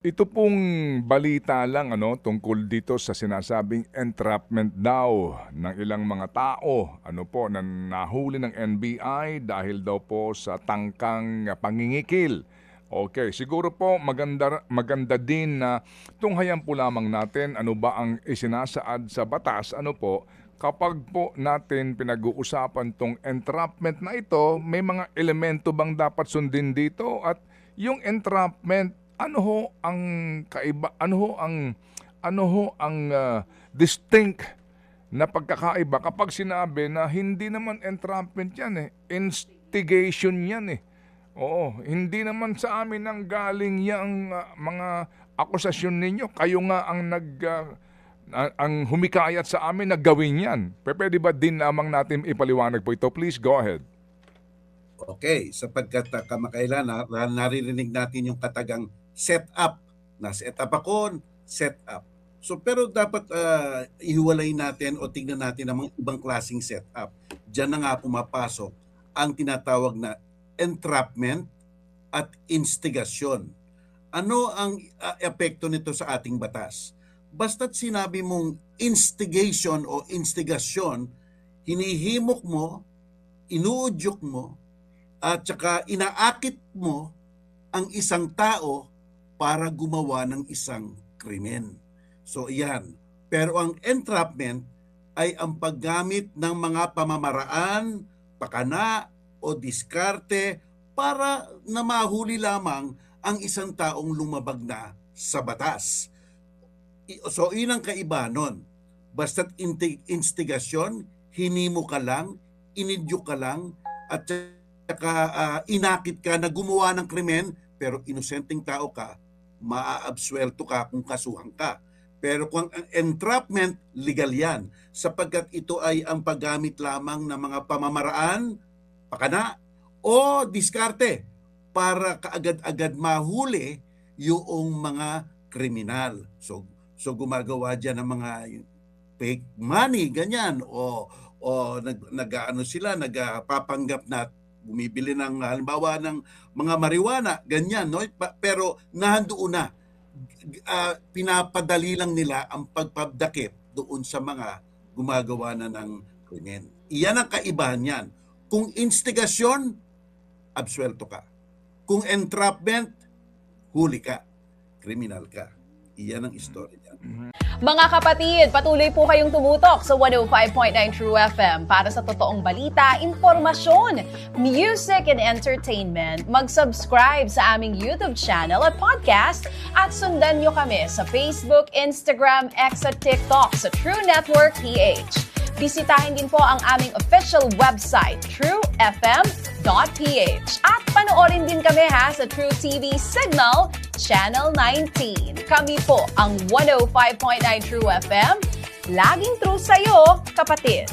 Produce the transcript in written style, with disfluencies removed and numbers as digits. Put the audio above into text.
Ito pong balita lang tungkol dito sa sinasabing entrapment daw ng ilang mga tao na nahuli ng NBI dahil daw po sa tangkang pangingikil. Okay, siguro po maganda din na tunghayan po lamang natin ano ba ang isinasaad sa batas kapag po natin pinag-uusapan tong entrapment na ito, may mga elemento bang dapat sundin dito at yung entrapment ano ho ang kaiba ano ho ang distinct na pagkakaiba kapag sinabi na hindi naman entrapment yan instigation yan Oo, hindi naman sa amin ang galing yang mga akusasyon ninyo. Kayo nga ang humikayat sa amin na gawin yan. Pwede ba din lamang natin ipaliwanag po ito? Please go ahead. Okay, sapagkat kamakailan naririnig natin yung katagang set-up. Na-set-up ako, set-up. So pero dapat ihiwalay natin o tignan natin ang mga ibang klaseng set-up. Diyan na nga pumapasok ang tinatawag na entrapment at instigasyon. Ano ang epekto nito sa ating batas? Basta't sinabi mong instigation o instigasyon, hinihimok mo, inuudyok mo, at saka inaakit mo ang isang tao para gumawa ng isang krimen. So iyan. Pero ang entrapment ay ang paggamit ng mga pamamaraan, pakana o diskarte para na mahuli lamang ang isang taong lumabag na sa batas. So ilang kaiba nun. Basta't instigasyon, hinimo ka lang, inidyo ka lang, at inakit ka na gumawa ng krimen pero inosenteng tao ka, maaabsuelto ka kung kasuhan ka. Pero kung ang entrapment, legal yan sapagkat ito ay ang paggamit lamang ng mga pamamaraan, pakana o diskarte para kaagad-agad mahuli yung mga kriminal. So gumagawa diyan ng mga fake money, ganyan o nagpapanggap na bumibili ng halimbawa ng mga marijuana, ganyan, no? Pero nahandoon na. Pinapadali lang nila ang pagpabdakip doon sa mga gumagawa na ng krimen. Iyan ang kaibahan niyan. Kung instigasyon, absuelto ka. Kung entrapment, huli ka. Kriminal ka. Iyan ang istorya niyan. Mga kapatid, patuloy po kayong tumutok sa 105.9 True FM para sa totoong balita, impormasyon, music, and entertainment. Mag-subscribe sa aming YouTube channel at podcast at sundan nyo kami sa Facebook, Instagram, X at TikTok sa True Network PH. Bisitahin din po ang aming official website, truefm.ph. At panoorin din kami sa True TV Signal, Channel 19. Kami po ang 105.9 True FM. Laging true sa'yo, kapatid.